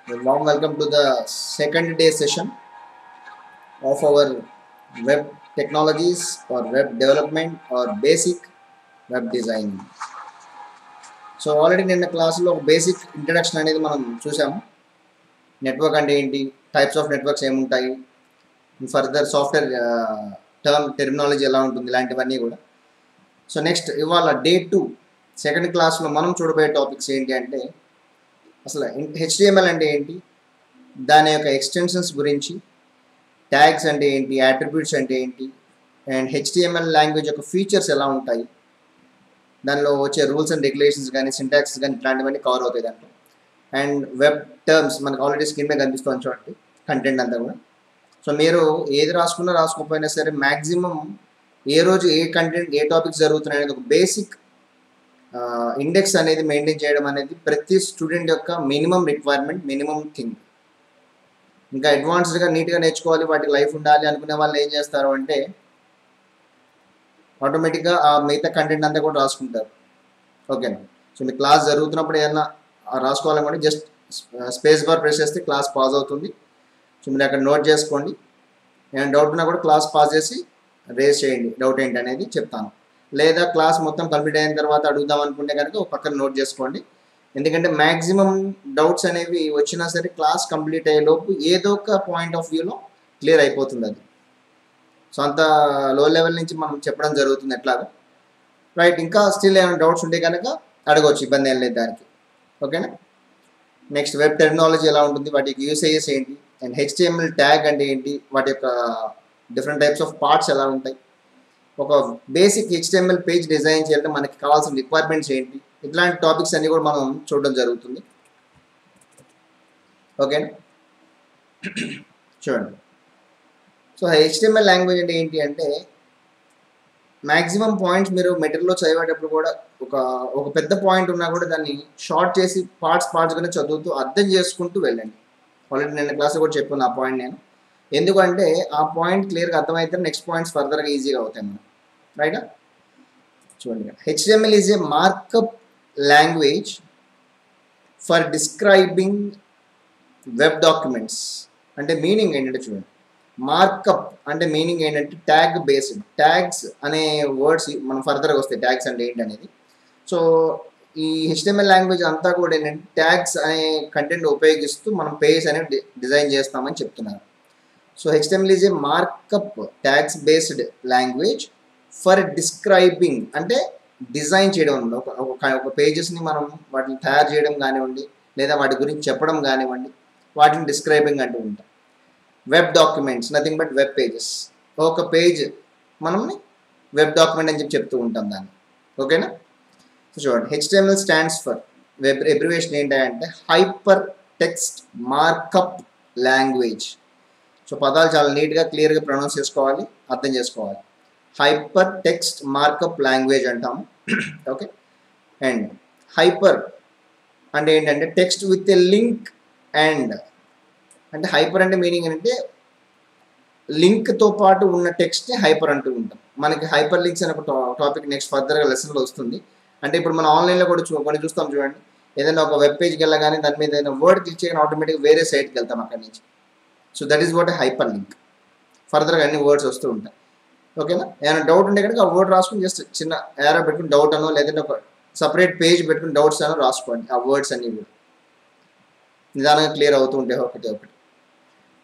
A warm welcome to the second day session of our web technologies or web development or basic web designing. So already నిన్న క్లాస్లో ఒక basic introduction అనేది మనం చూసాము. Network అంటే ఏంటి, టైప్స్ ఆఫ్ నెట్వర్క్స్ ఏముంటాయి, ఫర్దర్ సాఫ్ట్వేర్ టెర్మినాలజీ ఎలా ఉంటుంది, ఇలాంటివన్నీ కూడా. సో నెక్స్ట్ ఇవాళ డే 2 సెకండ్ క్లాస్లో మనం చూడబోయే టాపిక్స్ ఏంటి అంటే అసలు HTML అంటే ఏంటి, దాని యొక్క ఎక్స్టెన్షన్స్ గురించి, ట్యాగ్స్ అంటే ఏంటి, అట్రిబ్యూట్స్ అంటే ఏంటి, అండ్ HTML లాంగ్వేజ్ యొక్క ఫీచర్స్ ఎలా ఉంటాయి, దానిలో వచ్చే రూల్స్ అండ్ రెగ్యులేషన్స్ కానీ సింటాక్స్ కానీ ఇట్లాంటివన్నీ కవర్ అవుతాయి దాంట్లో. అండ్ వెబ్ టర్మ్స్ మనకు ఆల్రెడీ స్క్రీన్ మీద కనిపిస్తుంది చూడండి, కంటెంట్ అంతా కూడా. సో మీరు ఏది రాసుకున్నా రాసుకోకపోయినా సరే మ్యాక్సిమం ఏ రోజు ఏ కంటెంట్ ఏ టాపిక్స్ జరుగుతున్నాయి అనేది ఒక బేసిక్ ఇండెక్స్ అనేది మెయింటైన్ చేయడం అనేది ప్రతి స్టూడెంట్ యొక్క మినిమం రిక్వైర్మెంట్, మినిమం థింగ్. ఇంకా అడ్వాన్స్డ్గా నీట్గా నేర్చుకోవాలి, వాటికి లైఫ్ ఉండాలి అనుకునే వాళ్ళు ఏం చేస్తారు అంటే ఆటోమేటిక్గా ఆ మిగతా కంటెంట్ అంతా కూడా రాసుకుంటారు. ఓకేనా. సో మీ క్లాస్ జరుగుతున్నప్పుడు ఏదైనా రాసుకోవాలనుకుంటే జస్ట్ స్పేస్ బార్ ప్రెస్ చేస్తే క్లాస్ పాజ్ అవుతుంది. సో మీరు అక్కడ నోట్ చేసుకోండి. ఏమైనా డౌట్ ఉన్నా కూడా క్లాస్ పాజ్ చేసి రేస్ చేయండి, డౌట్ ఏంటి అనేది చెప్తాను. లేదా క్లాస్ మొత్తం కంప్లీట్ అయిన తర్వాత అడుగుదాం అనుకుంటే కనుక ఒక పక్కన నోట్ చేసుకోండి. ఎందుకంటే మ్యాక్సిమం డౌట్స్ అనేవి వచ్చినా సరే క్లాస్ కంప్లీట్ అయ్యే లోపు ఏదో ఒక పాయింట్ ఆఫ్ వ్యూలో క్లియర్ అయిపోతుంది అది. సో అంత లో లెవెల్ నుంచి మనం చెప్పడం జరుగుతుంది ఎట్లాగా. రైట్, ఇంకా స్టిల్ ఏమైనా డౌట్స్ ఉంటే కనుక అడగవచ్చు, ఇబ్బంది ఏం లేదు దానికి. ఓకేనా. నెక్స్ట్ వెబ్ టెక్నాలజీ ఎలా ఉంటుంది, వాటికి యూసేజెస్ ఏంటి, అండ్ HTML ట్యాగ్ అంటే ఏంటి, వాటి యొక్క డిఫరెంట్ టైప్స్ ఆఫ్ పార్ట్స్ ఎలా ఉంటాయి, ఒక బేసిక్ HTML పేజ్ డిజైన్ చేయాలంటే మనకి కావాల్సిన రిక్వైర్మెంట్స్ ఏంటి, ఇట్లాంటి టాపిక్స్ అన్నీ కూడా మనం చూడడం జరుగుతుంది. ఓకేనా. చూడండి. సో HTML లాంగ్వేజ్ అంటే ఏంటి అంటే మ్యాక్సిమం పాయింట్స్ మీరు మెటీరియల్లో చదివేటప్పుడు కూడా ఒక పెద్ద పాయింట్ ఉన్నా కూడా దాన్ని షార్ట్ చేసి పార్ట్స్గానే చదువుతూ అర్థం చేసుకుంటూ వెళ్ళండి. ఆల్రెడీ నేను క్లాస్లో కూడా చెప్పాను ఆ పాయింట్ నేను. ఎందుకంటే ఆ పాయింట్ క్లియర్గా అర్థమైతే నెక్స్ట్ పాయింట్స్ ఫర్దర్గా ఈజీగా అవుతాయి మనం. రైటా. చూడండి, HTML is a markup language for describing web documents. అంటే మీనింగ్ ఏంటంటే చూడండి, మార్కప్ అంటే మీనింగ్ ఏంటంటే ట్యాగ్ బేస్డ్. ట్యాగ్స్ అనే వర్డ్స్ మనం ఫర్దర్గా వస్తాయి ట్యాగ్స్ అంటే ఏంటి అనేది. సో ఈ HTML లాంగ్వేజ్ అంతా కూడా ఏంటంటే ట్యాగ్స్ అనే కంటెంట్ ఉపయోగిస్తూ మనం పేజ్ అనేది డిజైన్ చేస్తామని చెప్తున్నారు. So HTML is a markup tags based language for describing అంటే డిజైన్ చేయడం. ఒక పేజెస్ని మనం వాటిని తయారు చేయడం కానివ్వండి, లేదా వాటి గురించి చెప్పడం కానివ్వండి, వాటిని డిస్క్రైబింగ్ అంటూ ఉంటాం. Web documents nothing but web pages. ఒక పేజ్ మనల్ని వెబ్ డాక్యుమెంట్ అని చెప్తూ ఉంటాం దాన్ని. ఓకేనా. సో చూడండి, HTML stands for web abbreviation ఏంటంటే hyper text markup language. So పదాలు చాలా నీట్గా క్లియర్గా ప్రొనౌన్స్ చేసుకోవాలి, అర్థం చేసుకోవాలి. హైపర్ టెక్స్ట్ మార్కప్ లాంగ్వేజ్ అంటాము. ఓకే. అండ్ హైపర్ అంటే ఏంటంటే text with a link. And అంటే హైపర్ అంటే మీనింగ్ ఏంటంటే లింక్తో పాటు ఉన్న టెక్స్ట్ని హైపర్ అంటూ ఉంటాం. మనకి హైపర్ లింక్స్ అనే ఒక టాపిక్ నెక్స్ట్ ఫర్దర్గా లెసన్లో వస్తుంది. అంటే ఇప్పుడు మనం ఆన్లైన్లో కూడా కొన్ని చూస్తాం చూడండి, ఏదైనా ఒక వెబ్ పేజ్కి వెళ్ళగానే దాని మీద ఏదైనా వర్డ్ క్లిక్ చేయగానే ఆటోమేటిక్గా వేరే సైట్కి వెళ్తాం అక్కడి నుంచి. So that is what hyper link. ఫర్దర్గా అన్ని వర్డ్స్ వస్తూ ఉంటాయి. ఓకేనా. ఏమైనా డౌట్ ఉంటే కనుక ఆ వర్డ్ రాసుకుని జస్ట్ చిన్న ఏరో పెట్టుకుని డౌట్ అనో, లేదంటే ఒక సపరేట్ పేజ్ పెట్టుకుని డౌట్స్ అనో రాసుకోండి. ఆ వర్డ్స్ అన్ని కూడా నిదానంగా క్లియర్ అవుతూ ఉంటాయి ఒకటి ఒకటి.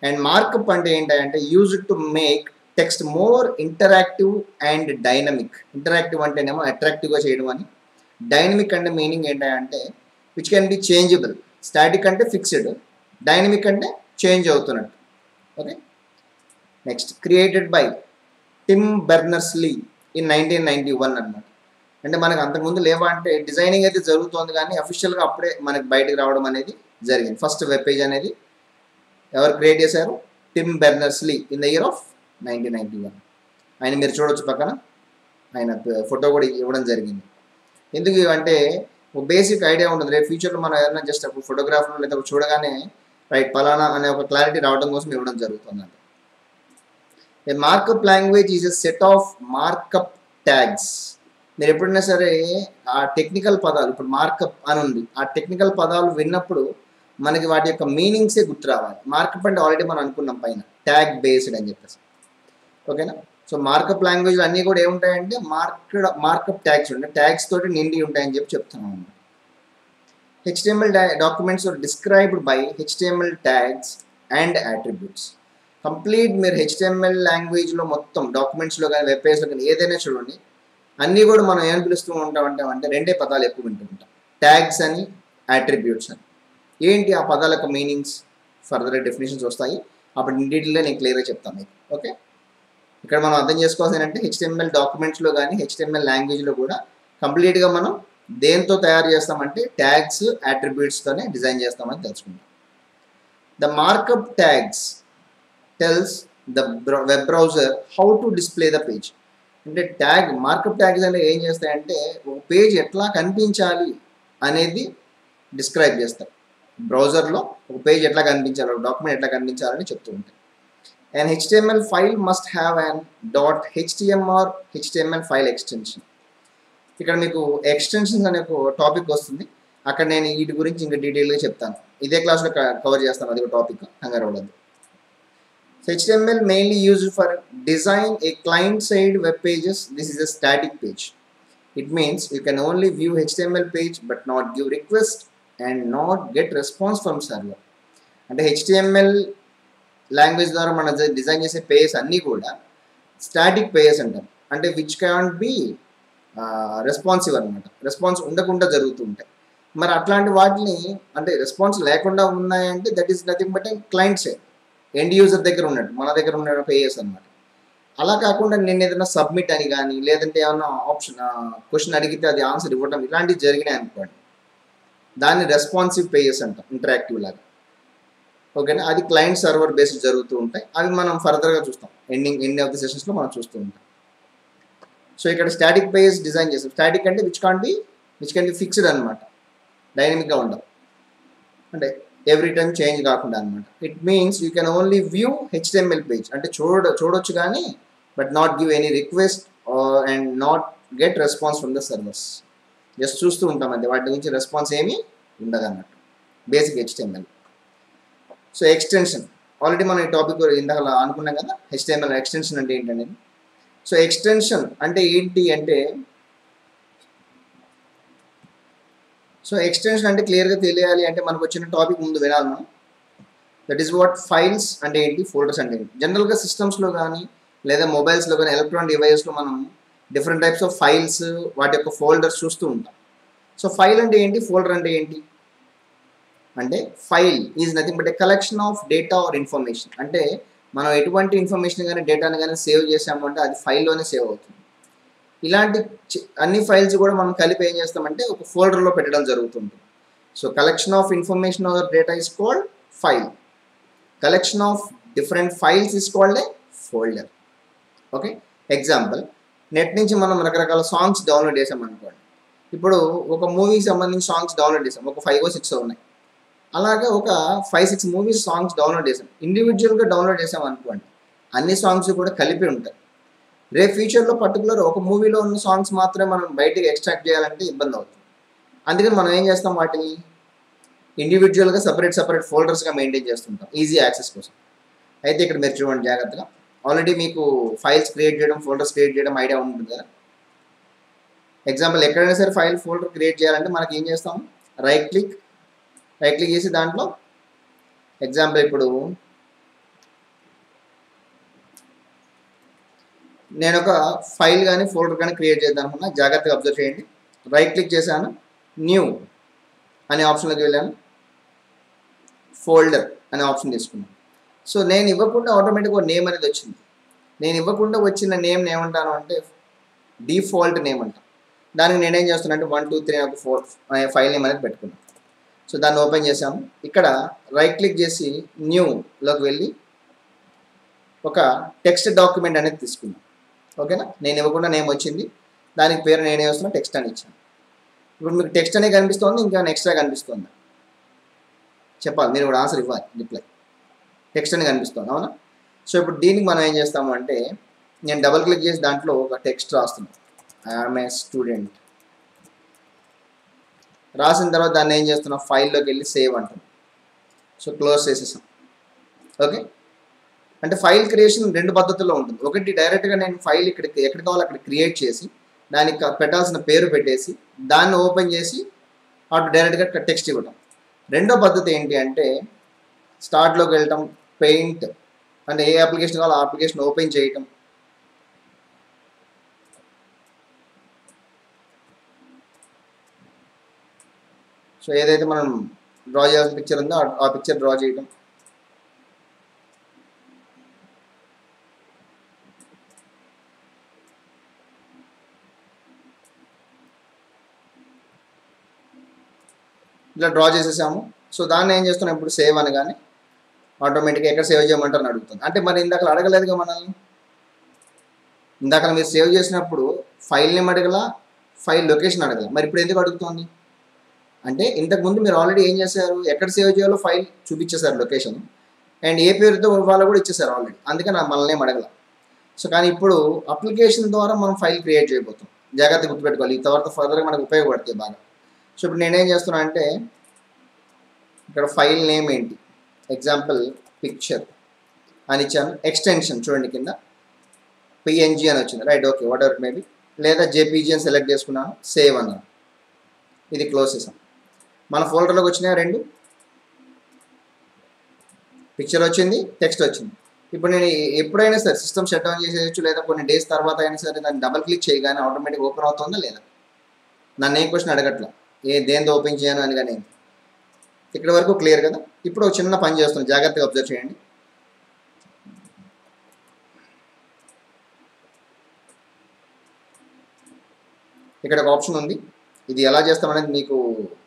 అండ్ మార్కప్ అంటే ఏంటంటే used to make text more interactive and dynamic. Interactive అంటేనేమో అట్రాక్టివ్గా చేయడం అని, డైనమిక్ అంటే మీనింగ్ ఏంటంటే which can be changeable. Static అంటే ఫిక్స్డ్, డైనమిక్ అంటే చేంజ్ అవుతున్నట్టు. Okay. Next created by Tim Berners Lee in 1991 అనమాట. అంటే మనకు అంతకుముందు లేవా అంటే డిజైనింగ్ అయితే జరుగుతోంది కానీ అఫీషియల్గా అప్పుడే మనకి బయటకు రావడం అనేది జరిగింది. ఫస్ట్ వెబ్ పేజ్ అనేది ఎవరు క్రియేట్ చేశారు? Tim Berners Lee in the year of 1991. ఆయన మీరు చూడవచ్చు పక్కన ఆయన ఫోటో కూడా ఇవ్వడం జరిగింది. ఎందుకు అంటే ఒక బేసిక్ ఐడియా ఉంటుంది, రేపు ఫ్యూచర్లో మనం ఏదైనా జస్ట్ అప్పుడు ఫోటోగ్రాఫర్లో లేదా చూడగానే రైట్ పలానా అనే ఒక క్లారిటీ రావడం కోసం ఇవ్వడం జరుగుతుంది. A markup language is a set of markup tags. మీరు ఎప్పుడైనా సరే ఆ టెక్నికల్ పదాలు, ఇప్పుడు మార్కప్ అని ఉంది, ఆ టెక్నికల్ పదాలు విన్నప్పుడు మనకి వాటి యొక్క మీనింగ్సే గుర్తు రావాలి. మార్కప్ అంటే ఆల్రెడీ మనం అనుకున్నాం పైన, ట్యాగ్ బేస్డ్ అని చెప్పేసి. ఓకేనా? సో మార్కప్ లాంగ్వేజ్లు అన్నీ కూడా ఏముంటాయంటే మార్కప్ ట్యాగ్స్ ఉంటాయి, ట్యాగ్స్ తోటి నిండి ఉంటాయని చెప్తున్నాం అన్నమాట. HTML documents are described by HTML tags and attributes. Complete మీరు HTML లాంగ్వేజ్లో మొత్తం డాక్యుమెంట్స్లో కానీ వెబ్ పేజ్లో కానీ ఏదైనా చూడండి, అన్నీ కూడా మనం ఏం పిలుస్తూ ఉంటామంటే రెండే పదాలు ఎక్కువ వింటూ ఉంటాం, ట్యాగ్స్ అని, అట్రిబ్యూట్స్ అని. ఏంటి ఆ పదాల యొక్క మీనింగ్స్, ఫర్దర్ డెఫినేషన్స్ వస్తాయి, అప్పుడు ఇన్ డీటెయిల్గా నేను క్లియర్గా చెప్తాను మీకు. ఓకే, ఇక్కడ మనం అర్థం చేసుకోవాల్సింది ఏంటంటే HTML డాక్యుమెంట్స్లో కానీ HTML లాంగ్వేజ్లో కూడా కంప్లీట్గా మనం దేంతో తయారు చేస్తామంటే ట్యాగ్స్, అట్రిబ్యూట్స్తోనే డిజైన్ చేస్తామని తెలుసుకుంటాం. The markup tags tells the web browser how to display the page. అంటే మార్కప్ ట్యాగ్స్ అనేవి ఏం చేస్తాయంటే ఒక పేజ్ ఎట్లా కనిపించాలి అనేది డిస్క్రైబ్ చేస్తారు. బ్రౌజర్లో ఒక పేజ్ ఎట్లా కనిపించాలి, ఒక డాక్యుమెంట్ ఎట్లా కనిపించాలని చెప్తూ ఉంటాయి. An HTML file must have an .html or HTML file extension. ఇక్కడ మీకు ఎక్స్టెన్షన్స్ అనే ఒక టాపిక్ వస్తుంది, అక్కడ నేను వీటి గురించి ఇంకా డీటెయిల్గా చెప్తాను, ఇదే క్లాస్లో కవర్ చేస్తాను, అది ఒక టాపిక్, కంగారు పడద్దు. So HTML mainly used for design a client-side web pages. This is a static page. It means you can only view HTML page but not give request and not get response from server. అంటే HTML language ద్వారా మనం design చేసే pages అన్నీ కూడా static pages అంటాం. అంటే which can be responsive అనమాట, response ఉండకుండా జరుగుతూ ఉంటాయి. మరి అట్లాంటి వాటిని అంటే రెస్పాన్స్ లేకుండా ఉన్నాయంటే that is nothing but client side, end user దగ్గర ఉన్నట్టు, మన దగ్గర ఉన్న పేజెస్ అనమాట. అలా కాకుండా నేను ఏదైనా సబ్మిట్ అని కానీ లేదంటే ఏమన్నా క్వశ్చన్ అడిగితే అది ఆన్సర్ ఇవ్వడం ఇలాంటివి జరిగినాయి అనుకోండి, దాన్ని రెస్పాన్సివ్ పేజెస్ అంటాం, ఇంటరాక్టివ్ లాగా. ఓకేనా, అది క్లయింట్ సర్వర్ బేస్డ్ జరుగుతూ ఉంటాయి, అవి మనం ఫర్దర్గా చూస్తాం, ఎండ్ ఆఫ్ ది సెషన్స్లో మనం చూస్తూ ఉంటాం. సో ఇక్కడ స్టాటిక్ పేజ్ డిజైన్ చేస్తాం. స్టాటిక్ అంటే విచ్ కెన్ బి ఫిక్స్డ్ అనమాట, డైనమిక్గా ఉండవు, అంటే ఎవ్రీ టైం చేంజ్ కాకుండా అనమాట. It means you can only view HTML page, అంటే చూడొచ్చు కానీ but not give any request and not get response from the servers. Just చూస్తూ ఉంటాం అంతే, వాటి నుంచి రెస్పాన్స్ ఏమీ ఉండదు అన్నట్టు, basic HTML. So extension already మనం ఈ టాపిక్ ఇందాక అనుకున్నాం కదా, HTML ఎక్స్టెన్షన్ అంటే ఏంటనేది. సో ఎక్స్టెన్షన్ అంటే ఏంటి అంటే, సో ఎక్స్టెన్షన్ అంటే క్లియర్గా తెలియాలి అంటే మనకు వచ్చిన టాపిక్ ముందు వినాలి మనం. దట్ ఈస్ వాట్ ఫైల్స్ అంటే ఏంటి, ఫోల్డర్స్ అంటే ఏంటి. జనరల్గా సిస్టమ్స్లో కానీ లేదా మొబైల్స్లో కానీ ఎలక్ట్రానిక్ డివైస్లో మనం డిఫరెంట్ టైప్స్ ఆఫ్ ఫైల్స్, వాటి యొక్క ఫోల్డర్స్ చూస్తూ ఉంటాం. సో ఫైల్ అంటే ఏంటి, ఫోల్డర్ అంటే ఏంటి అంటే file is nothing but A collection of data or information. అంటే మనం ఎటువంటి ఇన్ఫర్మేషన్ కానీ డేటాను కానీ సేవ్ చేసాము అంటే అది ఫైల్లోనే సేవ్ అవుతుంది. ఇలాంటి అన్ని ఫైల్స్ కూడా మనం కలిపి ఏం చేస్తామంటే ఒక ఫోల్డర్లో పెట్టడం జరుగుతుంది. So collection of information are data is called file, collection of different files is called a folder. Okay, example, net నుంచి మనం రకరకాల సాంగ్స్ డౌన్లోడ్ చేసాం అనుకోండి. ఇప్పుడు ఒక మూవీకి సంబంధించి సాంగ్స్ డౌన్లోడ్ చేసాం, ఒక 5 or 6 ఉన్నాయి. అలాగే ఒక 5-6 మూవీస్ సాంగ్స్ డౌన్లోడ్ చేసాం, ఇండివిజువల్గా డౌన్లోడ్ చేసాం అనుకోండి, అన్ని సాంగ్స్ కూడా కలిపి ఉంటాయి. రేపు ఫ్యూచర్లో పర్టికులర్ ఒక మూవీలో ఉన్న సాంగ్స్ మాత్రమే మనం బయటకి ఎక్స్ట్రాక్ట్ చేయాలంటే ఇబ్బంది అవుతుంది. అందుకని మనం ఏం చేస్తాం, వాటిని ఇండివిజువల్గా సపరేట్ ఫోల్డర్స్గా మెయింటైన్ చేస్తుంటాం ఈజీ యాక్సెస్ కోసం. అయితే ఇక్కడ మీరు చూడండి జాగ్రత్తగా, ఆల్రెడీ మీకు ఫైల్స్ క్రియేట్ చేయడం, ఫోల్డర్స్ క్రియేట్ చేయడం ఐడియా ఉంటుంది కదా. ఎగ్జాంపుల్, ఎక్కడైనా సరే ఫైల్ ఫోల్డర్ క్రియేట్ చేయాలంటే మనకి ఏం చేస్తాం, రైట్ క్లిక్ చేసి దాంట్లో ఎగ్జాంపుల్ ఇప్పుడు నేను ఒక ఫైల్ కానీ ఫోల్డర్ కానీ క్రియేట్ చేద్దాం అనుకున్నా, జాగ్రత్తగా అబ్జర్వ్ చేయండి. రైట్ క్లిక్ చేశాను, న్యూ అనే ఆప్షన్లోకి వెళ్ళాను, ఫోల్డర్ అనే ఆప్షన్ తీసుకున్నాను. సో నేను ఇవ్వకుండా ఆటోమేటిక్గా ఒక నేమ్ అనేది వచ్చింది. నేను ఇవ్వకుండా వచ్చిన నేమ్ ఏమంటాను అంటే డిఫాల్ట్ నేమ్ అంటాను. దానికి నేనేం చేస్తున్నా అంటే 1 2 3 ఒక 4 ఫైల్ నేమ్ అనేది పెట్టుకున్నాను. సో దాన్ని ఓపెన్ చేసాము. ఇక్కడ రైట్ క్లిక్ చేసి న్యూలోకి వెళ్ళి ఒక టెక్స్ట్ డాక్యుమెంట్ అనేది తీసుకున్నాను. ఓకేనా, నేను ఇవ్వకుండా నేమ్ వచ్చింది, దానికి పేరు నేనే వస్తున్నా, టెక్స్ట్ అని ఇచ్చాను. ఇప్పుడు మీకు టెక్స్ట్ అనే కనిపిస్తుంది, ఇంకా ఎక్స్ట్రా కనిపిస్తుంది చెప్పాలి, మీరు కూడా ఆన్సర్ ఇవ్వాలి, రిప్లై. టెక్స్ట్ అని కనిపిస్తుంది, అవునా. సో ఇప్పుడు దీనికి మనం ఏం చేస్తాము అంటే, నేను డబల్ క్లిక్ చేసి దాంట్లో ఒక టెక్స్ట్ రాస్తున్నాను, ఐఎమ్ ఏ స్టూడెంట్. రాసిన తర్వాత దాన్ని ఏం చేస్తున్నా, ఫైల్లోకి వెళ్ళి సేవ్ అంటాను. సో క్లోజ్ చేసేసాం. ఓకే, అంటే ఫైల్ క్రియేషన్ రెండు పద్ధతుల్లో ఉంటుంది. ఒకటి డైరెక్ట్గా నేను ఫైల్ ఇక్కడికి ఎక్కడ కావాలో అక్కడ క్రియేట్ చేసి దానికి పెట్టాల్సిన పేరు పెట్టేసి దాన్ని ఓపెన్ చేసి అటు డైరెక్ట్గా టెక్స్ట్ ఇవ్వటం. రెండో పద్ధతి ఏంటి అంటే స్టార్ట్లోకి వెళ్ళటం, పెయింట్ అంటే ఏ అప్లికేషన్ కావాలో ఆ అప్లికేషన్ ఓపెన్ చేయటం, సో ఏదైతే మనం డ్రా చేయాల్సిన పిక్చర్ ఉందో ఆ పిక్చర్ డ్రా చేయటం. ఇలా డ్రా చేసేసాము. సో దాన్ని ఏం చేస్తున్నాం, ఇప్పుడు సేవ్ అనగానే ఆటోమేటిక్గా ఎక్కడ సేవ్ చేయమంటారని అడుగుతుంది. అంటే మరి ఇందాక అడగలేదుగా మనల్ని. ఇందాక మీరు సేవ్ చేసినప్పుడు ఫైల్ నేమ్ అడగల, ఫైల్ లొకేషన్ అడగల, మరి ఇప్పుడు ఎందుకు అడుగుతుంది అంటే ఇంతకుముందు మీరు ఆల్రెడీ ఏం చేశారు, ఎక్కడ సేవ్ చేయాలో ఫైల్ చూపించేశారు లొకేషన్, అండ్ ఏ పేరుతో ఇవ్వాలో కూడా ఇచ్చేసారు ఆల్రెడీ, అందుకని మనల్ని ఏం అడగల. సో కానీ ఇప్పుడు అప్లికేషన్ ద్వారా మనం ఫైల్ క్రియేట్ చేయబోతాం. జాగ్రత్తగా గుర్తుపెట్టుకోవాలి, ఈ తర్వాత ఫర్దర్గా మనకు ఉపయోగపడతాయి బాగా. సో ఇప్పుడు నేనేం చేస్తున్నా అంటే ఇక్కడ ఫైల్ నేమ్ ఏంటి, ఎగ్జాంపుల్ పిక్చర్ అని ఇచ్చాను. ఎక్స్టెన్షన్ చూడండి కింద పిఎన్జీ అని వచ్చింది, right, okay, what ever maybe, లేదా జేపీజీ అని సెలెక్ట్ చేసుకున్నాను, సేవ్ అన్నాను, ఇది క్లోజ్ చేసాం. మన ఫోల్డర్లోకి వచ్చినాయి రెండు, పిక్చర్ వచ్చింది, టెక్స్ట్ వచ్చింది. ఇప్పుడు నేను ఎప్పుడైనా సరే సిస్టమ్ షట్ డౌన్ చేసేయచ్చు, లేదా కొన్ని డేస్ తర్వాత అయినా సరే దాన్ని డబల్ క్లిక్ చేయగానే ఆటోమేటిక్ ఓపెన్ అవుతుందా లేదా, నన్ను ఏ క్వశ్చన్ అడగట్లా, దేంతో ఓపెన్ చేయను అని. కానీ ఇక్కడ వరకు క్లియర్ కదా. ఇప్పుడు ఒక చిన్న పని చేస్తున్నాను, జాగ్రత్తగా అబ్జర్వ్ చేయండి. ఇక్కడ ఒక ఆప్షన్ ఉంది, ఇది ఎలా చేస్తామనేది మీకు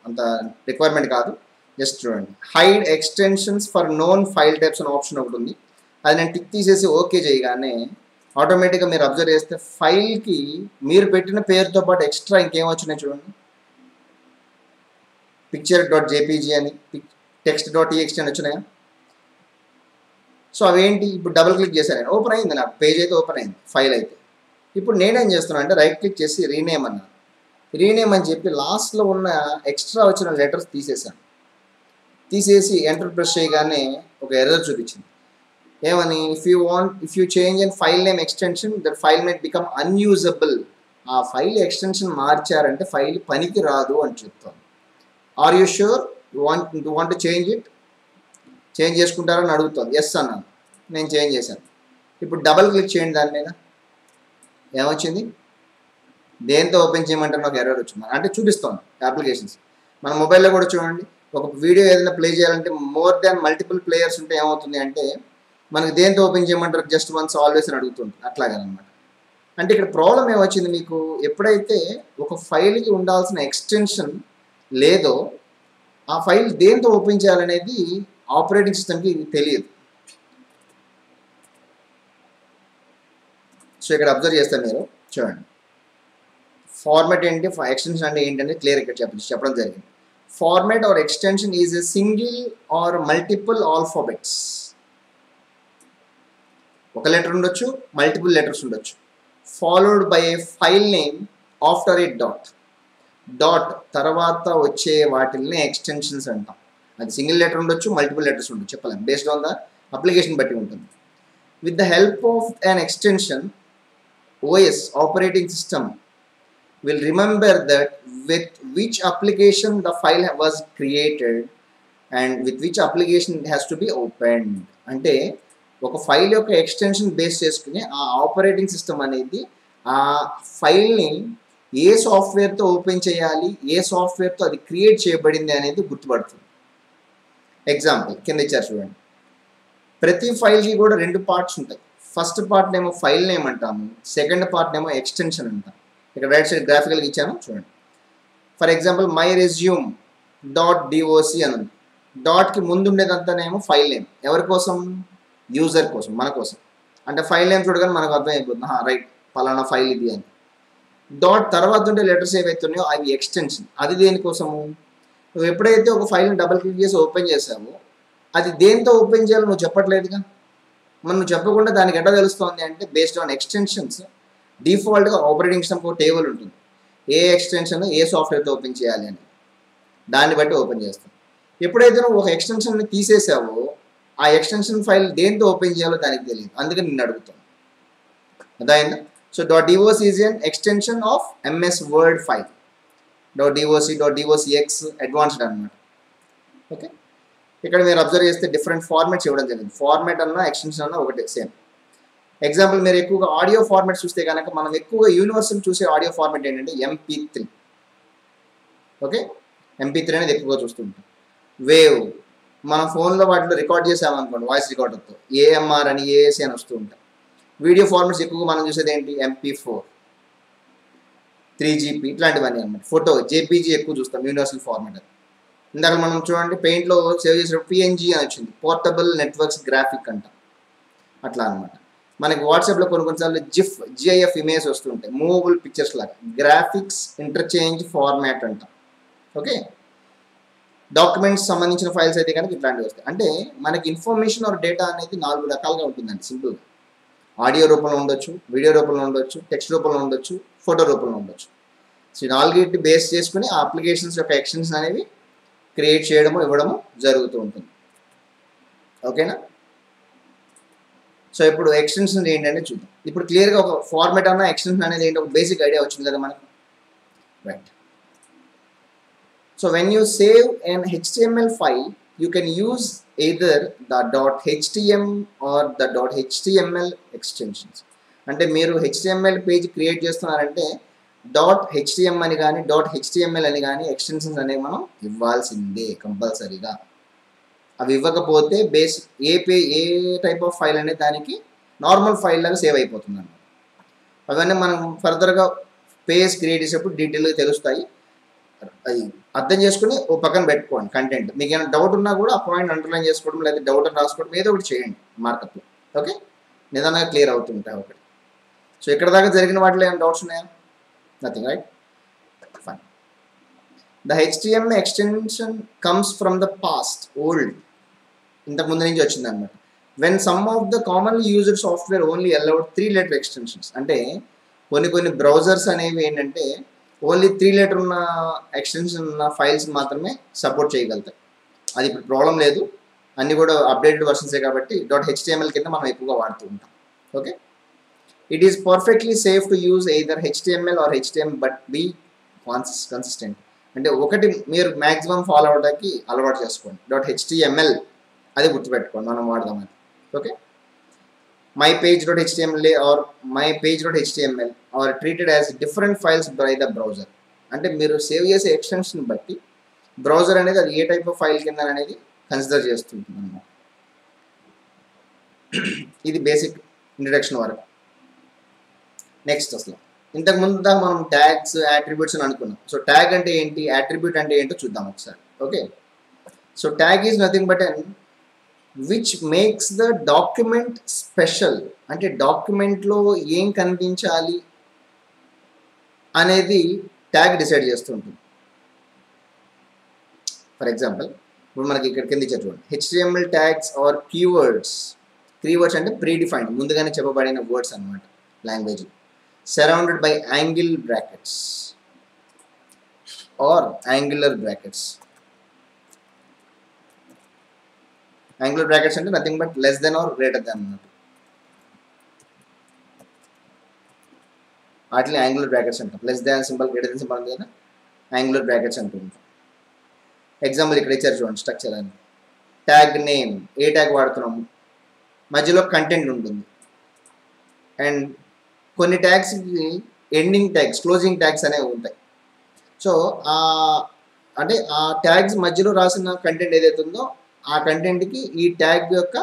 అంత రిక్వైర్మెంట్ కాదు, జస్ట్ చూడండి. Hide extensions for known file types అనే ఆప్షన్ ఒకటి ఉంది, అది నేను టిక్ తీసేసి ఓకే చేయగానే ఆటోమేటిక్గా మీరు అబ్జర్వ్ చేస్తే ఫైల్కి మీరు పెట్టిన పేరుతో పాటు ఎక్స్ట్రా ఇంకేం వచ్చినాయి చూడండి. picture.jpg అని, text.txt అని వచ్చినాయా. సో అవేంటి, ఇప్పుడు డబుల్ క్లిక్ చేశాను నేను, ఓపెన్ అయింది, నాకు పేజ్ అయితే ఓపెన్ అయింది, ఫైల్ అయితే. ఇప్పుడు నేనేం చేస్తున్నాను అంటే రైట్ క్లిక్ చేసి రీనేమ్ అన్నాను. రీనేమ్ అని చెప్పి లాస్ట్లో ఉన్న ఎక్స్ట్రా వచ్చిన లెటర్స్ తీసేసాను. తీసేసి ఎంటర్ ప్రెస్ చేయగానే ఒక ఎర్రర్ చూపించింది, ఏమని, if you change and file name extension that file might become unusable. ఆ ఫైల్ ఎక్స్టెన్షన్ మార్చారంటే ఫైల్ పనికి రాదు అని చెప్తాను. Are you sure you want to change it, change చేసుకుంటారని అడుగుతుంది. ఎస్ అన్నాను, నేను చేంజ్ చేశాను. ఇప్పుడు డబల్ క్లిక్ చేయండి దాని మీద, ఏమొచ్చింది, దేంతో ఓపెన్ చేయమంటే నాకు ఎర్రర్ వచ్చింది, అంటే చూపిస్తాను అప్లికేషన్స్. మన మొబైల్లో కూడా చూడండి, ఒక వీడియో ఏదైనా ప్లే చేయాలంటే మోర్ దాన్ మల్టిపుల్ ప్లేయర్స్ ఉంటే ఏమవుతుంది అంటే మనకి దేంతో ఓపెన్ చేయమంటారు, జస్ట్ వన్స్ ఆల్వేస్ అని అడుగుతుంది, అట్లాగనమాట. అంటే ఇక్కడ ప్రాబ్లం ఏమొచ్చింది మీకు, ఎప్పుడైతే ఒక ఫైల్కి ఉండాల్సిన ఎక్స్టెన్షన్ లేదో ఆ ఫైల్ దేంతో ఓపెన్ చేయాలనేది ఆపరేటింగ్ సిస్టమ్కి తెలియదు. సో ఇక్కడ అబ్జర్వ్ చేస్తారు మీరు, చూడండి. ఫార్మాట్ ఏంటి, ఎక్స్టెన్షన్ అంటే ఏంటంటే క్లియర్ ఇక్కడ చెప్పడం జరిగింది. Format or extension is a single or multiple alphabets. ఒక లెటర్ ఉండొచ్చు, మల్టిపుల్ లెటర్స్ ఉండొచ్చు, followed by a file name after a dot. Dot తర్వాత వచ్చే వాటిల్ని ఎక్స్టెన్షన్స్ అంటాం. అది సింగిల్ లెటర్ ఉండొచ్చు, మల్టిపుల్ లెటర్స్ ఉండొచ్చు, చెప్పలేం, బేస్డ్ ఆన్ ద అప్లికేషన్ బట్టి ఉంటుంది. With the help of an extension, OS operating system will remember that with which application the file was created and with which application it has to be opened. అంటే ఒక file యొక్క extension base చేసుకుని ఆ operating system అనేది ఆ ఫైల్ని ఏ సాఫ్ట్వేర్తో open చేయాలి, ఏ సాఫ్ట్వేర్తో అది క్రియేట్ చేయబడింది అనేది గుర్తుపడుతుంది. ఎగ్జాంపుల్ కింద ఇచ్చారు చూడండి. ప్రతి ఫైల్కి కూడా రెండు పార్ట్స్ ఉంటాయి. ఫస్ట్ పార్ట్ నేమో ఫైల్ నేమ్ అంటాము, సెకండ్ పార్ట్ నేమో ఎక్స్టెన్షన్ అంటాం. ఇక్కడ రైట్ సైడ్ గ్రాఫికల్గా ఇచ్చాను చూడండి. For example my resume .doc అని ఉంది. డాట్కి ముందు ఉండేదంతానేమో ఫైల్ నేమ్, ఎవరి కోసం, యూజర్ కోసం, మన కోసం. అంటే ఫైల్ నేమ్ చూడగానే మనకు అర్థం అయిపోతుంది, రైట్ పలానా ఫైల్ ఇది అని. డాట్ తర్వాత ఉండే లెటర్స్ ఏవైతే ఉన్నాయో అవి ఎక్స్టెన్షన్. అది దేనికోసము, నువ్వు ఎప్పుడైతే ఒక ఫైల్ని డబుల్ క్లిక్ చేసి ఓపెన్ చేసావో అది దేంతో ఓపెన్ చేయాలో నువ్వు చెప్పట్లేదుగా. మనం చెప్పకుండా దానికి ఎట్లా తెలుస్తుంది అంటే బేస్డ్ ఆన్ ఎక్స్టెన్షన్స్ డిఫాల్ట్గా ఆపరేటింగ్ సిస్టమ్కి ఒక టేబుల్ ఉంటుంది, ఏ ఎక్స్టెన్షన్ ఏ సాఫ్ట్వేర్తో ఓపెన్ చేయాలి అని, దాన్ని బట్టి ఓపెన్ చేస్తాం. ఎప్పుడైతే నువ్వు ఒక ఎక్స్టెన్షన్ని తీసేసావో ఆ ఎక్స్టెన్షన్ ఫైల్ దేంతో ఓపెన్ చేయాలో దానికి తెలియదు, అందుకని నిన్ను అడుగుతాను. అదైందా? So .doc is an extension of MS Word file. .docx advanced అనమాట. ఓకే, ఇక్కడ మీరు అబ్జర్వ్ చేస్తే డిఫరెంట్ ఫార్మాట్స్ ఇవ్వడం జరిగింది. ఫార్మాట్ అన్నా ఎక్స్టెన్షన్ అన్నా ఒకటే, సేమ్. ఎగ్జాంపుల్ మీరు ఎక్కువగా ఆడియో ఫార్మాట్ చూస్తే కనుక మనం ఎక్కువగా యూనివర్సల్ చూసే ఆడియో ఫార్మాట్ ఏంటంటే MP3. ఓకే, MP3 అనేది ఎక్కువగా చూస్తుంటాం. వేవ్ మన ఫోన్లో వాటిలో రికార్డ్ చేసామనుకోండి వాయిస్ రికార్డర్తో AMR అని AAC అని వస్తూ ఉంటాయి. వీడియో ఫార్మాట్స్ ఎక్కువగా మనం చూసేది ఏంటి? MP4, 3GP ఇట్లాంటివన్నీ అనమాట. ఫోటో JPG ఎక్కువ చూస్తాం, యూనివర్సల్ ఫార్మాట్. అది ఇందాక మనం చూడండి పెయింట్లో సేవ్ చేసినప్పుడు PNG అని వచ్చింది, పోర్టబుల్ నెట్వర్క్స్ గ్రాఫిక్ అంట. అట్లా అనమాట. మనకి వాట్సాప్లో కొన్నిసార్లు GIF ఇమేజ్ వస్తుంటాయి, మూవబుల్ పిక్చర్స్ లాగా, గ్రాఫిక్స్ ఇంటర్చేంజ్ ఫార్మాట్ అంట. ఓకే, డాక్యుమెంట్స్ సంబంధించిన ఫైల్స్ అయితే కనుక ఇట్లాంటివి వస్తాయి. అంటే మనకి ఇన్ఫర్మేషన్ ఆర్ డేటా అనేది 4 రకాలుగా ఉంటుందండి, సింపుల్గా. ఆడియో రూపంలో ఉండొచ్చు, వీడియో రూపంలో ఉండొచ్చు, టెక్స్ట్ రూపంలో ఉండొచ్చు, ఫోటో రూపంలో ఉండొచ్చు. సో ఈ 4 బేస్ చేసుకుని ఆ అప్లికేషన్స్ యొక్క ఎక్స్టెన్షన్ అనేవి క్రియేట్ చేయడము ఇవ్వడము జరుగుతూ ఉంటుంది. ఓకేనా? సో ఇప్పుడు ఎక్స్టెన్షన్ ఏంటంటే చూద్దాం. ఇప్పుడు క్లియర్గా ఒక ఫార్మాట్ అన్న ఎక్స్టెన్షన్ అనేది ఏంటో ఒక బేసిక్ ఐడియా వచ్చింది కదా మనకు, right? So when you save an HTML file, you can use either the .htm or the .html extensions. అంటే మీరు HTML పేజ్ క్రియేట్ చేస్తున్నారంటే .htm అని కానీ .html అని కానీ ఎక్స్టెన్షన్స్ అనేవి మనం ఇవ్వాల్సిందే కంపల్సరీగా. అవి ఇవ్వకపోతే base A type of file అనేది దానికి నార్మల్ ఫైల్ లాగా సేవ్ అయిపోతుంది అన్నమాట. అవన్నీ మనం ఫర్దర్గా పేజ్ క్రియేట్ చేసేటప్పుడు డీటెయిల్గా తెలుస్తాయి. అది అర్థం చేసుకుని ఓ పక్కన పెట్టుకోండి కంటెంట్. మీకు ఏమైనా డౌట్ ఉన్నా కూడా ఆ పాయింట్ అండర్లైన్ చేసుకోవడం లేదా డౌట్ అని రాసుకోవడం ఏదో ఒకటి చేయండి మార్కప్లో. ఓకే, నిదానంగా క్లియర్ అవుతుంటాయి ఒకటి. సో ఇక్కడ దాకా జరిగిన వాటిలో ఏమైనా డౌట్స్ ఉన్నాయా? Nothing, right? Fine. The HTML extension comes from the past, old, ఇంతకు ముందు నుంచి వచ్చింది అనమాట. When some of the commonly used software only allowed 3 letter extensions. అంటే కొన్ని బ్రౌజర్స్ అనేవి ఏంటంటే ఓన్లీ 3 letter ఉన్న ఎక్స్టెన్షన్ ఉన్న ఫైల్స్ మాత్రమే సపోర్ట్ చేయగలుగుతాయి. అది ఇప్పుడు ప్రాబ్లం లేదు, అన్నీ కూడా అప్డేటెడ్ వర్షన్సే కాబట్టి .html కింద మనం ఎక్కువగా వాడుతూ ఉంటాం. Okay, it is perfectly safe to use either HTML or HTML but be consistent. అంటే ఒకటి మీరు మ్యాక్సిమం ఫాలో అవడానికి అలవాటు చేసుకోండి. .html అది గుర్తుపెట్టుకోండి, మనం వాడదామని. Okay, mypage.html or mypage.html are treated as different files by the browser. అంటే మీరు సేవ్ చేసే ఎక్స్టెన్షన్ బట్టి బ్రౌజర్ అనేది అది ఏ టైప్ ఆఫ్ ఫైల్ కింద అనేది కన్సిడర్ చేస్తుంటుంది అన్నమాట. ఇది బేసిక్ ఇంట్రడక్షన్ వరకు. నెక్స్ట్ అసలు ఇంతకుముందు దాకా మనం ట్యాగ్స్, యాట్రిబ్యూట్స్ అని అనుకున్నాం. సో ట్యాగ్ అంటే ఏంటి, యాట్రిబ్యూట్ అంటే ఏంటో చూద్దాం ఒకసారి. Okay, so tag is nothing but and which makes the document special. అంటే డాక్యుమెంట్లో ఏం కనిపించాలి అనేది ట్యాగ్ డిసైడ్ చేస్తూ ఉంటుంది. ఫర్ ఎగ్జాంపుల్ ఇప్పుడు మనకి ఇక్కడ కింద చూడండి, HTML tags are keywords. Keywords అంటే ప్రీడిఫైన్డ్, ముందుగానే చెప్పబడిన వర్డ్స్ అన్నమాట language. Surrounded by angle brackets or angular brackets. Angular brackets అంటే nothing but less than or greater than అన్నట్టు. వాటిని యాంగులర్ బ్రాకెట్స్ అంటాం. Less than symbol, greater than symbol ఉంది కదా, యాంగులర్ బ్రాకెట్స్ అంటూ ఉంటాం. ఎగ్జాంపుల్ ఇక్కడ ఇచ్చారు చూడండి, స్ట్రక్చర్ అని. ట్యాగ్ నేమ్, ఏ ట్యాగ్ వాడుతున్నాము, మధ్యలో కంటెంట్ ఉంటుంది. అండ్ కొన్ని ట్యాగ్స్కి ఎండింగ్ ట్యాగ్స్, క్లోజింగ్ ట్యాగ్స్ అనేవి ఉంటాయి. సో అంటే ఆ ట్యాగ్స్ మధ్యలో రాసిన కంటెంట్ ఏదైతే ఉందో ఆ కంటెంట్కి ఈ ట్యాగ్ యొక్క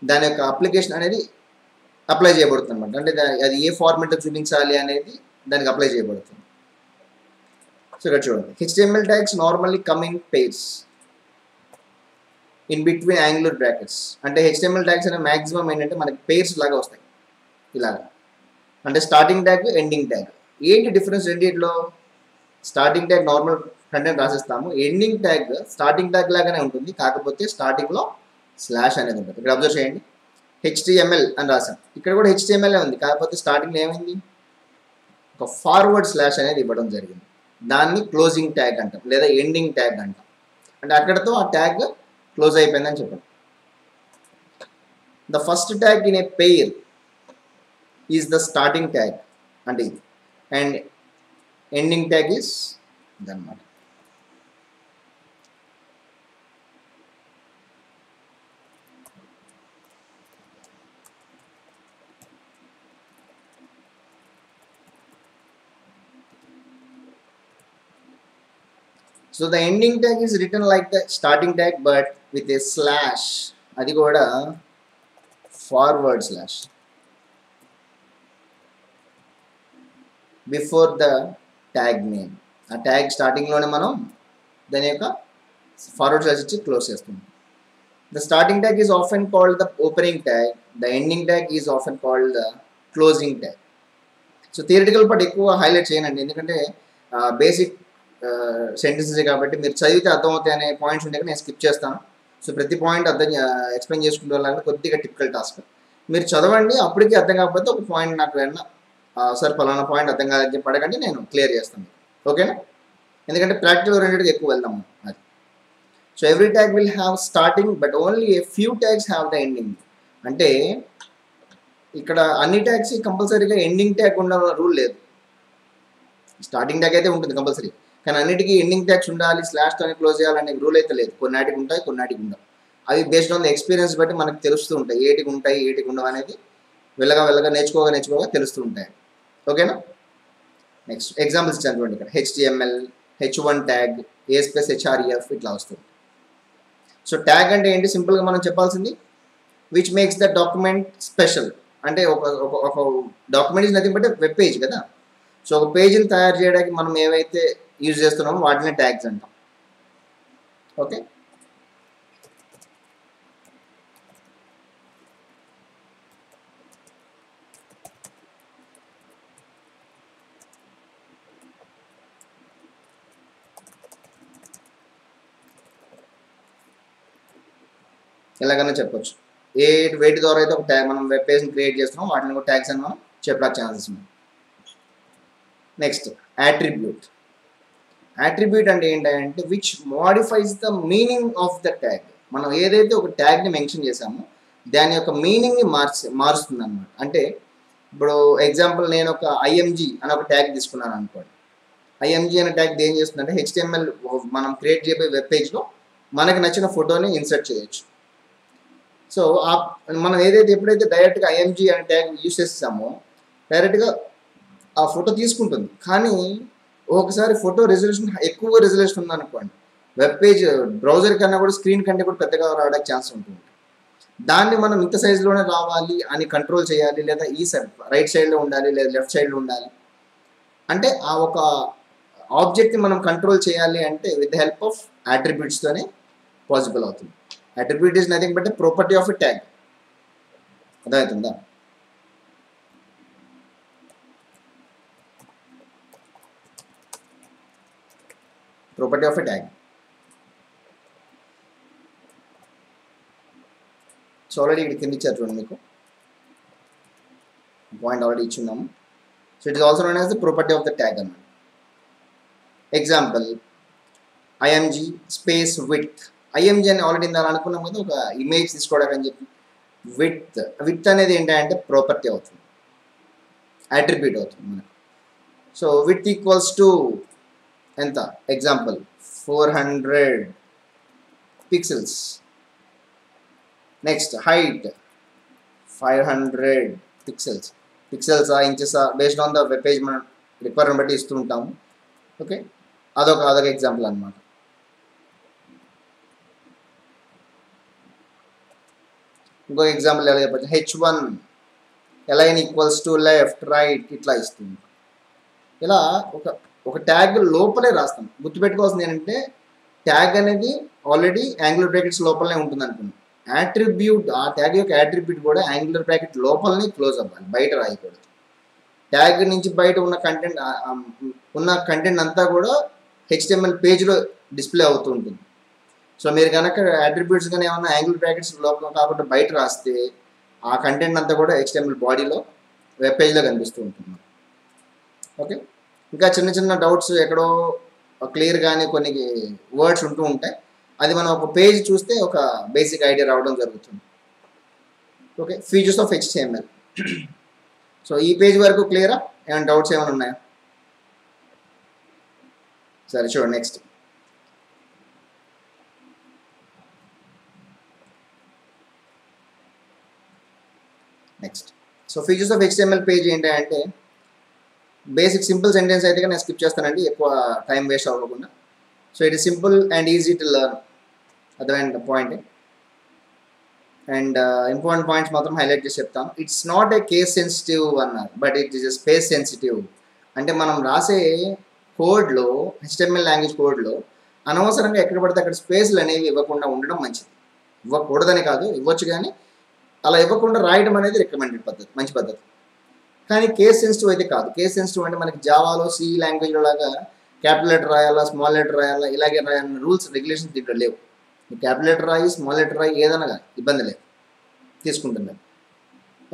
దాని యొక్క అప్లికేషన్ అనేది అప్లై చేయబడుతుంది అనమాట. అంటే అది ఏ ఫార్మాట్లో చూపించాలి అనేది దానికి అప్లై చేయబడుతుంది. సో ఇక్కడ చూడండి, HTML tags normally come in pairs in between angular brackets. అంటే HTML ట్యాగ్స్ అనే మ్యాక్సిమం ఏంటంటే మనకి పేర్స్ లాగా వస్తాయి ఇలాగా. అంటే స్టార్టింగ్ ట్యాగ్, ఎండింగ్ ట్యాగ్. ఏంటి డిఫరెన్స్ రెండింటిలో? స్టార్టింగ్ ట్యాగ్ నార్మల్ కంటెంట్ రాసిస్తాము, ఎండింగ్ ట్యాగ్ స్టార్టింగ్ ట్యాగ్ లాగానే ఉంటుంది, కాకపోతే స్టార్టింగ్లో స్లాష్ అనేది ఉంటుంది. ఇక్కడ అబ్జర్వ్ చేయండి, HTML అని రాసాం, ఇక్కడ కూడా HTML ఉంది, కాకపోతే స్టార్టింగ్లో ఏమైంది, ఒక ఫార్వర్డ్ స్లాష్ అనేది ఇవ్వడం జరిగింది. దాన్ని క్లోజింగ్ ట్యాగ్ అంటాం, లేదా ఎండింగ్ ట్యాగ్ అంటాం. అంటే అక్కడతో ఆ ట్యాగ్ క్లోజ్ అయిపోయిందని చెప్పాం. The first tag in a pair is the starting tag అంటే ఇది, అండ్ ఎండింగ్ ట్యాగ్ ఈజ్ ఇదన్నమాట. So the ending tag is written like the starting tag but with a slash. అది కూడా forward slash before the tag name. ఆ tag స్టార్టింగ్లోనే మనం దాని యొక్క ఫార్వర్డ్ స్లాష్ ఇచ్చి క్లోజ్ చేస్తున్నాం. The starting tag is often called the opening tag, the ending tag is often called the closing tag. So theoretical part ఎక్కువ highlight చేయనండి, ఎందుకంటే బేసిక్ సెంటెన్సెస్ కాబట్టి మీరు చదివితే అర్థమవుతాయి అనే పాయింట్స్ ఉంటే నేను స్కిప్ చేస్తాను. సో ప్రతి పాయింట్ అర్థం ఎక్స్ప్లెయిన్ చేసుకుంటూ వెళ్ళాలంటే కొద్దిగా టిపికల్ టాస్క్. మీరు చదవండి, అప్పటికి అర్థం కాకపోతే ఒక పాయింట్ నాకు ఏమన్నా సార్ పలానా పాయింట్ అర్థం కాదని చెప్పి అడగండి, నేను క్లియర్ చేస్తాను. ఓకేనా? ఎందుకంటే ప్రాక్టికల్ ఓరియంటెడ్గా ఎక్కువ వెళ్దాము అది. So every tag will have starting but only a few tags have the ending. అంటే ఇక్కడ అన్ని ట్యాగ్స్ కంపల్సరీగా ఎండింగ్ ట్యాగ్ ఉండాలన్న రూల్ లేదు. స్టార్టింగ్ ట్యాగ్ అయితే ఉంటుంది కంపల్సరీ, కానీ అన్నిటికీ ఎండింగ్ ట్యాగ్స్ ఉండాలి, స్లాష్తోనే క్లోజ్ చేయాలనే రూల్ అయితే లేదు. కొన్నిటికి ఉంటాయి, కొన్నిటికి ఉండవు. అవి బేస్డ్ ఆన్ ద ఎక్స్పీరియన్స్ బట్టి మనకు తెలుస్తూ ఉంటాయి, ఏటికి ఉంటాయి ఏటికి ఉండవు అనేది వెళ్ళగా నేర్చుకోగా తెలుస్తూ ఉంటాయి. ఓకేనా? నెక్స్ట్ ఎగ్జాంపుల్స్ ఇచ్చాను చూడండి. ఇక్కడ HTML, H1 ట్యాగ్, A/HREF ఇట్లా వస్తుంది. సో ట్యాగ్ అంటే ఏంటి? సింపుల్గా మనం చెప్పాల్సింది which makes the document special. అంటే ఒక document is nothing but web page కదా. సో ఒక పేజీని తయారు చేయడానికి మనం ఏవైతే యూజ్ చేస్తున్నామో వాటిని ట్యాగ్స్ అంటాం. ఓకే, ఎలాగైనా చెప్పొచ్చు. వేటి ద్వారా అయితే ఒక ట్యాగ్ మనం వెబ్ పేజ్ని క్రియేట్ చేస్తున్నాం వాటిని కూడా ట్యాగ్స్ అని మనం చెప్పడానికి ఛాన్సెస్ ఉన్నాయి. Next attribute. యాట్రిబ్యూట్ అంటే ఏంటంటే which modifies the meaning of the tag. మనం ఏదైతే ఒక ట్యాగ్ని మెన్షన్ చేసామో దాని యొక్క మీనింగ్ని మారుస్తుంది అనమాట. అంటే ఇప్పుడు ఎగ్జాంపుల్ నేను ఒక IMG అని ఒక ట్యాగ్ తీసుకున్నాను అనుకోండి. IMG అనే ట్యాగ్ ఏం చేస్తుందంటే HTML మనం క్రియేట్ చేయబోయే వెబ్ పేజ్లో మనకు నచ్చిన ఫోటోని ఇన్సర్ట్ చేయొచ్చు. సో మనం ఎప్పుడైతే డైరెక్ట్గా IMG అనే ట్యాగ్ యూజ్ చేస్తామో డైరెక్ట్గా ఆ ఫోటో తీసుకుంటుంది. కానీ ఒకసారి ఫోటో రెజల్యూషన్ ఎక్కువ రెజల్యూషన్ ఉందనుకోండి, వెబ్ పేజ్ బ్రౌజర్ కన్నా కూడా స్క్రీన్ కంటే కూడా పెద్దగా రావడానికి ఛాన్స్ ఉంటుంది. దాన్ని మనం ఇంత సైజులోనే రావాలి అని కంట్రోల్ చేయాలి, లేదా ఈ సైడ్ రైట్ సైడ్లో ఉండాలి లేదా లెఫ్ట్ సైడ్లో ఉండాలి అంటే ఆ ఒక ఆబ్జెక్ట్ని మనం కంట్రోల్ చేయాలి అంటే విత్ ద హెల్ప్ ఆఫ్ అట్రిబ్యూట్స్తోనే పాసిబుల్ అవుతుంది. Attribute is nothing but property of a tag. అర్థమవుతుందా? Property of a tag. So already ఇక్కడ కింద ఇచ్చారు చూడండి, మీకు పాయింట్ ఆల్రెడీ ఇచ్చున్నాము. So it is also known as the property of the tag అన్నమాట. Example IMG space width. IMG అని ఆల్రెడీ ఇందాక అనుకున్నాం కదా, ఒక ఇమేజ్ తీసుకోవడానికి అని చెప్పి. విత్ అనేది ఏంటంటే ప్రాపర్టీ అవుతుంది, అట్రిబ్యూట్ అవుతుంది మనకు. సో విత్ ఈక్వల్స్ టు ఎంత? Example 400 pixels. Next height 500 pixels. పిక్సెల్సా ఇంచెసా based on the web page మనం రిక్వైర్మెంట్ బట్టి ఇస్తూ ఉంటాము. ఓకే, అదొక ఎగ్జాంపుల్ అనమాట. ఇంకొక ఎగ్జాంపుల్ ఎలా చెప్పచ్చు? H1 align equals to left right ఇట్లా ఇస్తుంది. ఇలా ఒక ట్యాగ్ లోపలే రాస్తాం. గుర్తుపెట్టుకోవాల్సింది ఏంటంటే ట్యాగ్ అనేది ఆల్రెడీ యాంగులర్ బ్రాకెట్స్ లోపలనే ఉంటుంది అనుకున్నాం. యాట్రిబ్యూట్, ఆ ట్యాగ్ యొక్క యాట్రిబ్యూట్ కూడా యాంగులర్ బ్రాకెట్ లోపలనే క్లోజ్ అవ్వాలి, బయట రాయకూడదు. ట్యాగ్ నుంచి బయట ఉన్న కంటెంట్ అంతా కూడా HTML పేజ్లో డిస్ప్లే అవుతూ ఉంటుంది. సో మీరు కనుక అట్రిబ్యూట్స్ కానీ ఏమన్నా యాంగులర్ బ్రాకెట్స్ లోపల కాబట్టి బయట రాస్తే ఆ కంటెంట్ అంతా కూడా HTML బాడీలో వెబ్ పేజ్లో కనిపిస్తూ ఉంటుంది. ఓకే, ఇంకా చిన్న చిన్న డౌట్స్ ఎక్కడో క్లియర్ కానీ కొన్ని వర్డ్స్ ఉంటూ ఉంటాయి. అది మనం ఒక పేజ్ చూస్తే ఒక బేసిక్ ఐడియా రావడం జరుగుతుంది. Okay, features of HTML. So ఈ పేజ్ వరకు క్లియరా? ఏమైనా డౌట్స్ ఏమైనా ఉన్నాయా? సరే చూడండి next. So features of HTML page ఏంటంటే బేసిక్ సింపుల్ సెంటెన్స్ అయితే నేను స్కిప్ చేస్తానండి, ఎక్కువ టైం వేస్ట్ అవ్వకుండా. So it is simple and easy to learn, అర్థమైన పాయింట్. అండ్ ఇంపార్టెంట్ పాయింట్స్ మాత్రం హైలైట్ చేసి చెప్తాను. It's not a case sensitive అన్నారు, but it is a space sensitive. అంటే మనం రాసే కోడ్లో, HTML లాంగ్వేజ్ కోడ్లో అనవసరంగా ఎక్కడ పడితే అక్కడ స్పేస్లు అనేవి ఇవ్వకుండా ఉండడం మంచిది. ఇవ్వకూడదని కాదు, ఇవ్వచ్చు, కానీ అలా ఇవ్వకుండా రాయడం అనేది రికమెండెడ్ పద్ధతి, మంచి పద్ధతి. కానీ కేస్ సెన్సిటివ్ అయితే కాదు. కేస్ సెన్సిటివ్ అంటే మనకి జావాలో, సి లాంగ్వేజ్లో లాగా క్యాపిటల్ లెటర్ రాయాలా, స్మాల్ లెటర్ రాయాలా, ఇలాగే రాయాలన్న రూల్స్ రెగ్యులేషన్స్ దీంట్లో లేవు. క్యాపిటల్ లెటర్ రాయి, స్మాల్ లెటర్ రాయి, ఏదైనా కానీ ఇబ్బంది లేదు, తీసుకుంటున్నాను.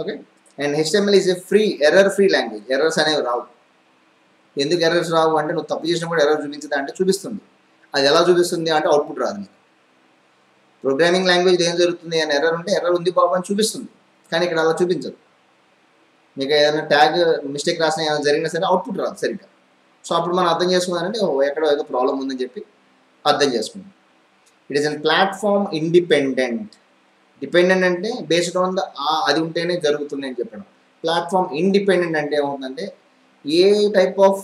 Okay, and HTML is a error free language. Errors అనేవి రావు. ఎందుకు ఎర్రర్స్ రావు అంటే నువ్వు తప్పు చేసినా కూడా ఎర్రర్ చూపించదా అంటే చూపిస్తుంది. అది ఎలా చూపిస్తుంది అంటే అవుట్పుట్ రాదు. నీకు ప్రోగ్రామింగ్ లాంగ్వేజ్ ఏం జరుగుతుంది అని ఎర్రర్ ఉంటే ఎర్రర్ ఉంది బాబు అని చూపిస్తుంది, కానీ ఇక్కడ అలా చూపించదు. మీకు ఏదైనా ట్యాగ్ మిస్టేక్ రాసిన ఏమైనా జరిగినా సరే అవుట్పుట్ రాదు సరిగ్గా. సో అప్పుడు మనం అర్థం చేసుకున్నారంటే ఎక్కడో ఏదో ప్రాబ్లం ఉందని చెప్పి అర్థం చేసుకుంటాం. It is an platform independent. Dependent అంటే బేస్డ్ ఆన్ అది ఉంటేనే జరుగుతుంది అని చెప్పడం. ప్లాట్ఫామ్ ఇండిపెండెంట్ అంటే ఏమవుతుందంటే ఏ టైప్ ఆఫ్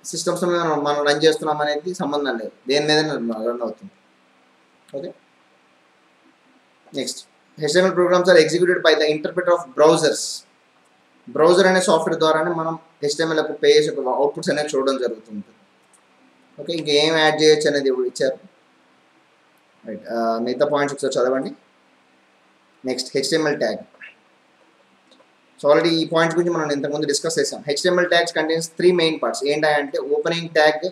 సిస్టమ్స్ మనం రన్ చేస్తున్నాం అనేది సంబంధం లేదు, దేని మీద రన్ అవుతుంది. Okay, next. HTML programs are executed by the interpreter of browsers. Browser అనే సాఫ్ట్వేర్ ద్వారానే మనం HTML యొక్క పేజ్ యొక్క అవుట్పుట్స్ అనేది చూడడం జరుగుతుంది. ఓకే, ఇంకా ఏం యాడ్ చేయొచ్చు అనేది ఇప్పుడు ఇచ్చారు. రైట్, మిగతా పాయింట్స్ ఒకసారి చదవండి. నెక్స్ట్, HTML ట్యాగ్. సో ఆల్రెడీ ఈ పాయింట్స్ గురించి మనం ఇంతకుముందు డిస్కస్ చేసాం. HTML tags contains 3 main parts. ఏంటంటే ఓపెనింగ్ ట్యాగ్,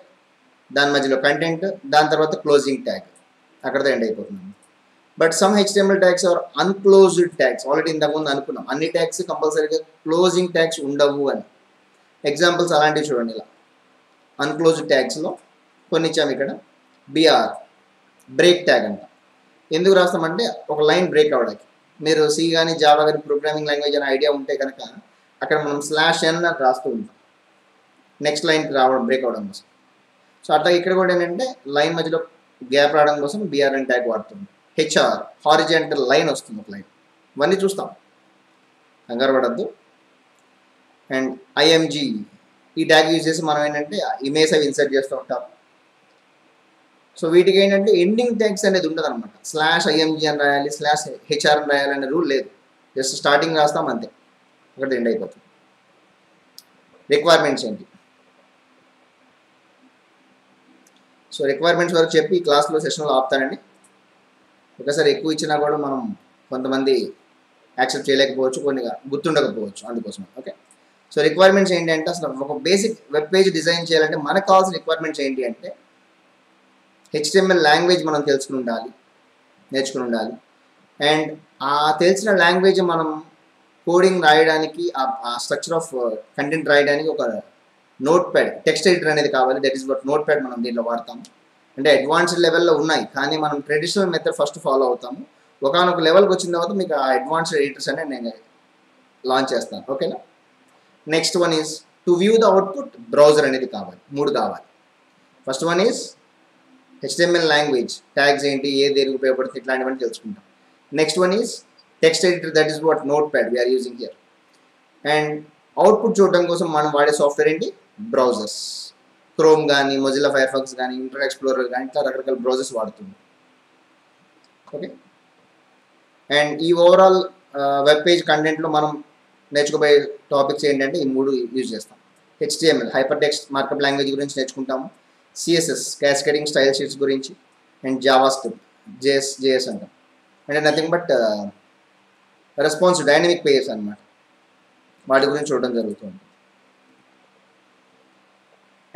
దాని మధ్యలో కంటెంట్, దాని తర్వాత క్లోజింగ్ ట్యాగ్. అక్కడతో ఎండ్ అయిపోతుంది. But some HTML tags are unclosed tags. Already ఇంతకుముందు అనుకున్నాం అన్ని ట్యాగ్స్ కంపల్సరీగా క్లోజింగ్ ట్యాగ్స్ ఉండవు అని. ఎగ్జాంపుల్స్ అలాంటివి చూడండి. ఇలా అన్క్లోజ్డ్ ట్యాగ్స్లో కొన్ని ఇచ్చాము. ఇక్కడ BR బ్రేక్ ట్యాగ్ అంట. ఎందుకు రాస్తామంటే ఒక లైన్ బ్రేక్ అవ్వడానికి. మీరు సి కానీ జావా కానీ ప్రోగ్రామింగ్ లాంగ్వేజ్ అనే ఐడియా ఉంటే కనుక అక్కడ మనం /n రాస్తూ ఉంటాం నెక్స్ట్ లైన్కి రావడం, బ్రేక్ అవ్వడం కోసం. సో అట్లా ఇక్కడ కూడా ఏంటంటే లైన్ మధ్యలో గ్యాప్ రావడం కోసం BRN ట్యాగ్ వాడుతుంది. HR హారిజాంటల్ లైన్ వస్తుంది, ఒక లైన్. ఇవన్నీ చూస్తాం, కంగారు పడద్దు. అండ్ IMG ఈ ట్యాగ్ యూజ్ చేసి మనం ఏంటంటే ఇమేజ్ అవి ఇన్సర్ట్ చేస్తూ ఉంటాం. సో వీటికి ఏంటంటే ఎండింగ్ ట్యాగ్స్ అనేది ఉండదు అనమాట. /IMG అని రాయాలి, /HR అని రాయాలి అనే రూల్ లేదు. జస్ట్ స్టార్టింగ్ రాస్తాం అంతే, అక్కడ ఎండ్ అయిపోతుంది. రిక్వైర్మెంట్స్ ఏంటి? సో రిక్వైర్మెంట్స్ వరకు చెప్పి ఈ క్లాస్లో సెషన్లో ఆపుతానండి. ఒకసారి ఎక్కువ ఇచ్చినా కూడా మనం కొంతమంది యాక్సెప్ట్ చేయలేకపోవచ్చు, కొన్ని గుర్తుండకపోవచ్చు, అందుకోసం. ఓకే, సో రిక్వైర్మెంట్స్ ఏంటి అంటే అసలు ఒక బేసిక్ వెబ్ పేజ్ డిజైన్ చేయాలంటే మనకు కావాల్సిన రిక్వైర్మెంట్స్ ఏంటి అంటే HTML లాంగ్వేజ్ మనం నేర్చుకుని ఉండాలి. అండ్ ఆ తెలిసిన లాంగ్వేజ్ మనం కోడింగ్ రాయడానికి, ఆ స్ట్రక్చర్ ఆఫ్ కంటెంట్ రాయడానికి ఒక నోట్ ప్యాడ్, టెక్స్ట్ ఎడిటర్ అనేది కావాలి. That is what note pad మనం దీంట్లో వాడతాము. అంటే అడ్వాన్స్డ్ లెవెల్లో ఉన్నాయి, కానీ మనం ట్రెడిషనల్ మెథడ్ ఫస్ట్ ఫాలో అవుతాము. ఒకనొక లెవెల్కి వచ్చిన తర్వాత మీకు ఆ అడ్వాన్స్డ్ ఎడిటర్స్ అనేది నేను లాంచ్ చేస్తాను. ఓకేనా. Next one is to view the output browser అనేది కావాలి. 3 కావాలి. First one is HTML language tags ఏంటి, ఏ దేనికి ఉపయోగపడుతుంది, ఇట్లాంటివన్నీ తెలుసుకుంటాం. Next one is text editor, that is what notepad we are using here. And output చూడడం కోసం మనం వాడే సాఫ్ట్వేర్ ఏంటి, బ్రౌజర్స్. క్రోమ్ కానీ, మొజిల్లా ఫైర్ఫాక్స్ కానీ, ఇంటర్నెట్ ఎక్స్ప్లోరర్ కానీ, ఇట్లా రకరకాల బ్రౌజర్స్ వాడుతుంది. ఓకే, అండ్ ఈ ఓవరాల్ వెబ్ పేజ్ కంటెంట్లో మనం నేర్చుకోబోయే టాపిక్స్ ఏంటంటే ఈ 3 యూజ్ చేస్తాం. HTML hyper text markup language గురించి నేర్చుకుంటాము. CSS క్యాస్కేడింగ్ స్టైల్ షీట్స్ గురించి. అండ్ జావా స్క్రిప్ట్ JS అంటాం. అంటే nothing but response dynamic pages అనమాట. వాటి గురించి చూడడం జరుగుతుంది.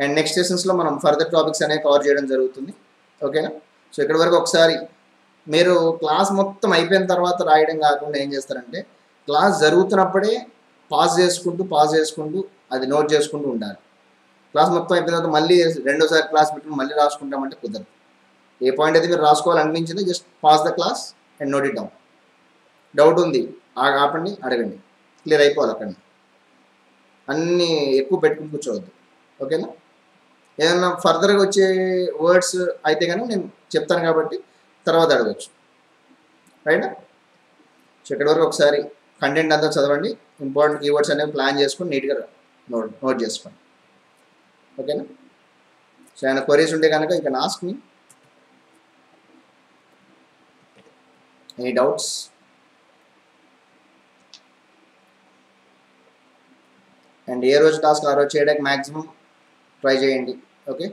అండ్ నెక్స్ట్ సెషన్స్లో మనం ఫర్దర్ టాపిక్స్ అనేవి కవర్ చేయడం జరుగుతుంది. ఓకేనా. సో ఇక్కడ వరకు ఒకసారి మీరు క్లాస్ మొత్తం అయిపోయిన తర్వాత రాయడం కాకుండా ఏం చేస్తారంటే క్లాస్ జరుగుతున్నప్పుడే పాజ్ చేసుకుంటూ అది నోట్ చేసుకుంటూ ఉండాలి. క్లాస్ మొత్తం అయిపోయిన తర్వాత మళ్ళీ రెండోసారి క్లాస్ పెట్టుకుని మళ్ళీ రాసుకుంటామంటే కుదరదు. ఏ పాయింట్ అయితే మీరు రాసుకోవాలనిపించిందో just pass the class and note it down. Doubt ఉంది ఆపండి, అడగండి, క్లియర్ అయిపోవాలి అక్కడిని. అన్నీ ఎక్కువ పెట్టుకుని కూర్చోవద్దు. ఓకేనా? ఏదన్నా ఫర్దర్గా వచ్చే వర్డ్స్ అయితే కనుక నేను చెప్తాను కాబట్టి తర్వాత అడగచ్చు. రైట్? సో ఇక్కడి వరకు ఒకసారి కంటెంట్ అంతా చదవండి, ఇంపార్టెంట్ కీవర్డ్స్ అనేవి ప్లాన్ చేసుకొని నీట్గా నోట్ చేసుకోండి. ఓకేనా? సో ఏమైనా క్వరీస్ ఉంటే కనుక you can ask me. Any doubts? And ఏ రోజు టాస్క్ ఆ రోజు చేయడానికి మ్యాక్సిమం ట్రై చేయండి. ఓకే.